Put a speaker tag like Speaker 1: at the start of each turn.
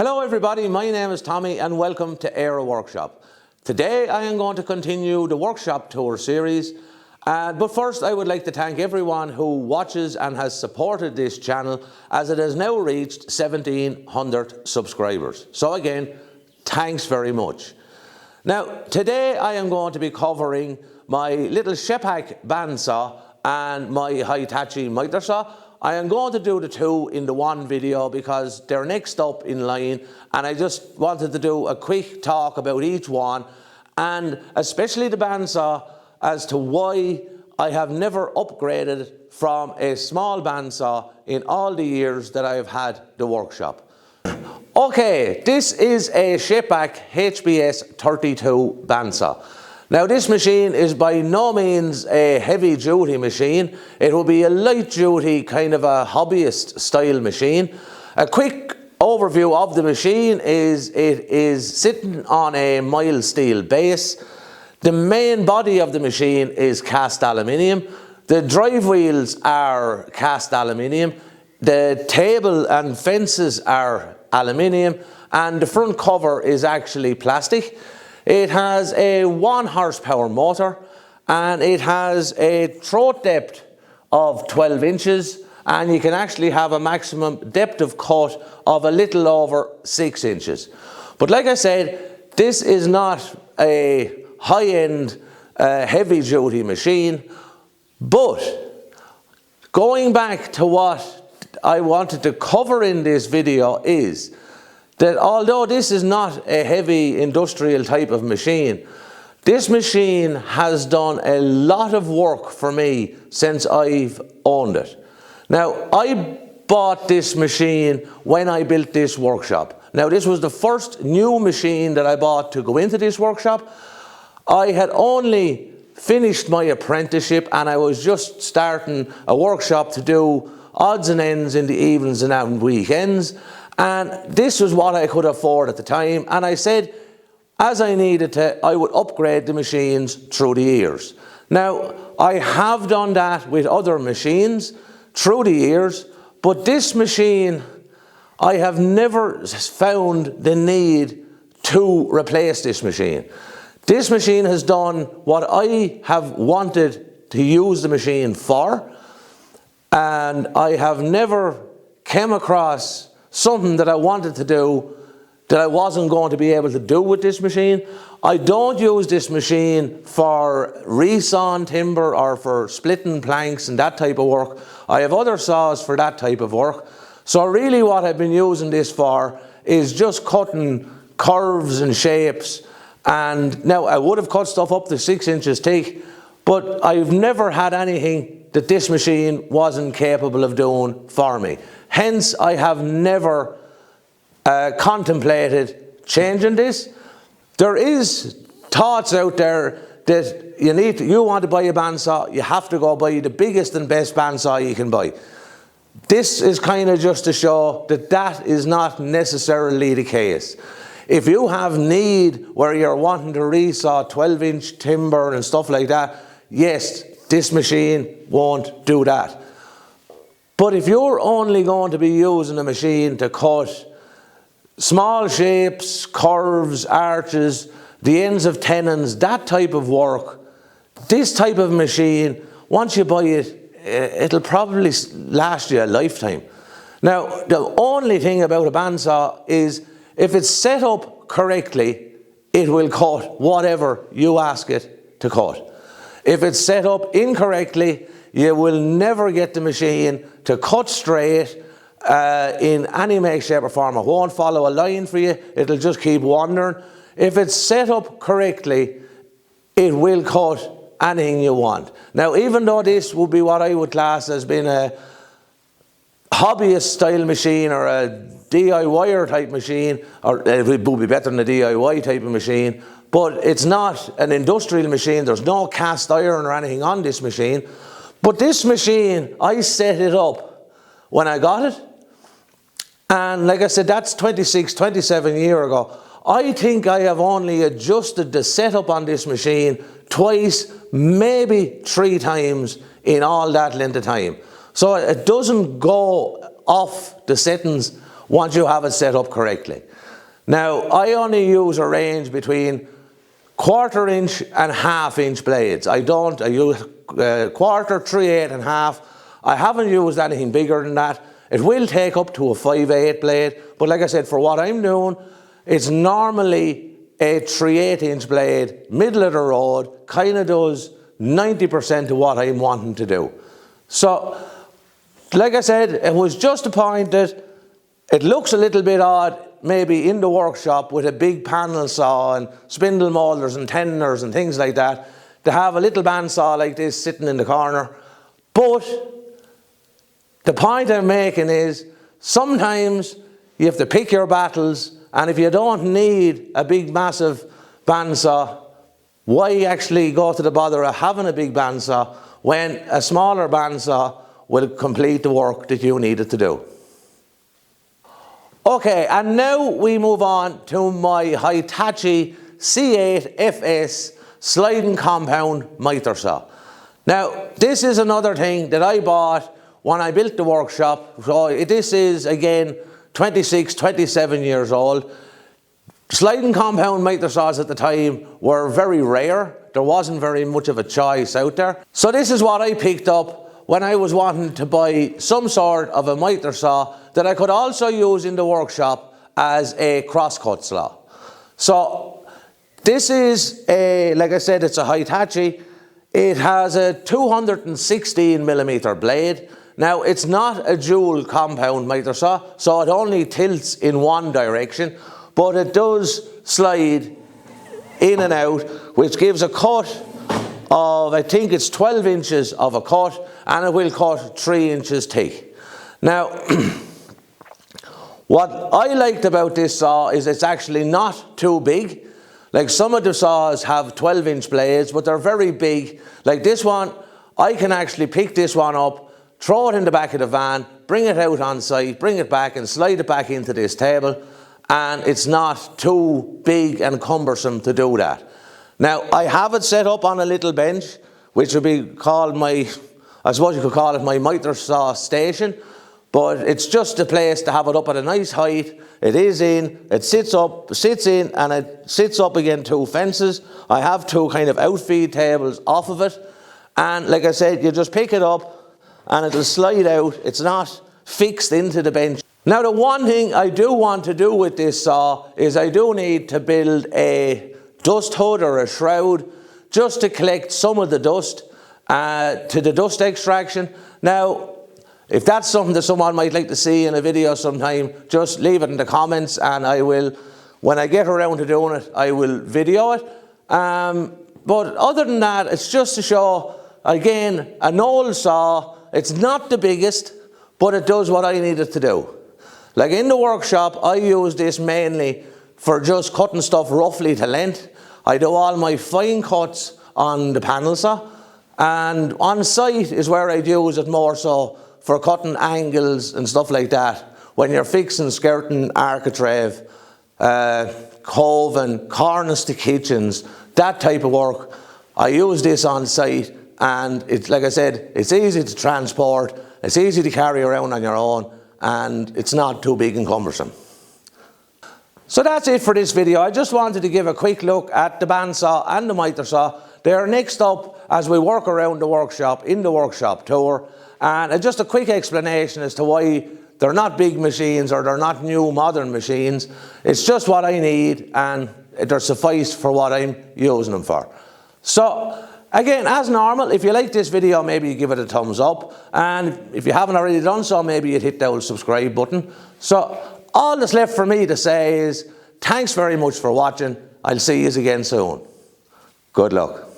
Speaker 1: Hello everybody, my name is Tommy and welcome to Aero Workshop. Today I am going to continue the workshop tour series, but first I would like to thank everyone who watches and has supported this channel as it has now reached 1700 subscribers. So again, thanks very much. Now today I am going to be covering my little Scheppach bandsaw and my Hitachi Mitre saw. I am going to do the two in the one video because they're next up in line, and I just wanted to do a quick talk about each one, and especially the bandsaw as to why I have never upgraded from a small bandsaw in all the years that I have had the workshop. Okay, this is a Shipback HBS 32 bandsaw. Now this machine is by no means a heavy duty machine. It will be a light duty kind of a hobbyist style machine. A quick overview of the machine is it is sitting on a mild steel base. The main body of the machine is cast aluminium. The drive wheels are cast aluminium. The table and fences are aluminium, and the front cover is actually plastic. It has a 1 horsepower motor and it has a throat depth of 12 inches, and you can actually have a maximum depth of cut of a little over 6 inches. But like I said, this is not a high-end heavy duty machine. But going back to what I wanted to cover in this video is that although this is not a heavy industrial type of machine, this machine has done a lot of work for me since I've owned it. Now, I bought this machine when I built this workshop. Now, this was the first new machine that I bought to go into this workshop. I had only finished my apprenticeship and I was just starting a workshop to do odds and ends in the evenings and on weekends. And this was what I could afford at the time, and I said as I needed to, I would upgrade the machines through the years. Now, I have done that with other machines through the years, but this machine, I have never found the need to replace this machine. This machine has done what I have wanted to use the machine for, and I have never come across something that I wanted to do that I wasn't going to be able to do with this machine. I don't use this machine for resawing timber or for splitting planks and that type of work. I have other saws for that type of work. So really what I've been using this for is just cutting curves and shapes. And now I would have cut stuff up to 6 inches thick, but I've never had anything that this machine wasn't capable of doing for me. Hence, I have never contemplated changing this. There is thoughts out there that you want to buy a bandsaw, you have to go buy the biggest and best bandsaw you can buy. This is kind of just to show that that is not necessarily the case. If you have need where you're wanting to resaw 12-inch timber and stuff like that, yes, this machine won't do that. But if you're only going to be using a machine to cut small shapes, curves, arches, the ends of tenons, that type of work, this type of machine, once you buy it, it'll probably last you a lifetime. Now, the only thing about a bandsaw is if it's set up correctly, it will cut whatever you ask it to cut. If it's set up incorrectly, you will never get the machine to cut straight in any make, shape or form. It won't follow a line for you, it'll just keep wandering. If it's set up correctly, it will cut anything you want. Now, even though this would be what I would class as being a hobbyist style machine or a DIYer type machine, or it would be better than a DIY type of machine, but it's not an industrial machine. There's no cast iron or anything on this machine. But this machine, I set it up when I got it. And like I said, that's 26, 27 years ago. I think I have only adjusted the setup on this machine twice, maybe 3 times in all that length of time. So it doesn't go off the settings once you have it set up correctly. Now, I only use a range between 1/4 inch and 1/2 inch blades. I use 1/4, 3/8 and 1/2. I haven't used anything bigger than that. It will take up to a 5/8 blade, but like I said, for what I'm doing, it's normally a 3/8 inch blade, middle of the road, kind of does 90% of what I'm wanting to do. So, like I said, it was just a point that it looks a little bit odd maybe in the workshop with a big panel saw and spindle moulders and tenoners and things like that, to have a little bandsaw like this sitting in the corner. But the point I'm making is sometimes you have to pick your battles, and if you don't need a big massive bandsaw, why actually go to the bother of having a big bandsaw when a smaller bandsaw will complete the work that you need it to do? Okay, and now we move on to my Hitachi C8FS sliding compound mitre saw. Now, this is another thing that I bought when I built the workshop. So this is, again, 26, 27 years old. Sliding compound mitre saws at the time were very rare. There wasn't very much of a choice out there. So this is what I picked up when I was wanting to buy some sort of a mitre saw that I could also use in the workshop as a crosscut saw. So this is a, like I said, it's a Hitachi. It has a 216mm blade. Now, it's not a dual compound mitre saw, so it only tilts in one direction, but it does slide in and out, which gives a cut of, I think it's 12 inches of a cut, and it will cut 3 inches thick. Now, what I liked about this saw is it's actually not too big. Like some of the saws have 12-inch blades, but they're very big. Like this one, I can actually pick this one up, throw it in the back of the van, bring it out on site, bring it back and slide it back into this table, and it's not too big and cumbersome to do that. Now, I have it set up on a little bench, which would be called my, I suppose you could call it my mitre saw station, but it's just a place to have it up at a nice height. It is in, it sits in, and it sits up against 2 fences. I have 2 kind of outfeed tables off of it, and like I said, you just pick it up and it'll slide out. It's not fixed into the bench. Now, the one thing I do want to do with this saw is I do need to build a dust hood or a shroud just to collect some of the dust to the dust extraction. Now, if that's something that someone might like to see in a video sometime, just leave it in the comments and I will, when I get around to doing it, I will video it. But other than that, it's just to show, again, an old saw. It's not the biggest, but it does what I need it to do. Like in the workshop, I use this mainly for just cutting stuff roughly to length. I do all my fine cuts on the panel saw, and on site is where I use it more so for cutting angles and stuff like that. When you're fixing, skirting, architrave, coving, cornice to kitchens, that type of work, I use this on site, and it's, like I said, it's easy to transport, it's easy to carry around on your own, and it's not too big and cumbersome. So that's it for this video. I just wanted to give a quick look at the bandsaw and the mitre saw. They're next up as we work around the workshop in the workshop tour, and just a quick explanation as to why they're not big machines or they're not new modern machines. It's just what I need, and they're suffice for what I'm using them for. So again, as normal, if you like this video, maybe you give it a thumbs up, and if you haven't already done so, maybe you'd hit the old subscribe button. So all that's left for me to say is thanks very much for watching. I'll see you again soon. Good luck.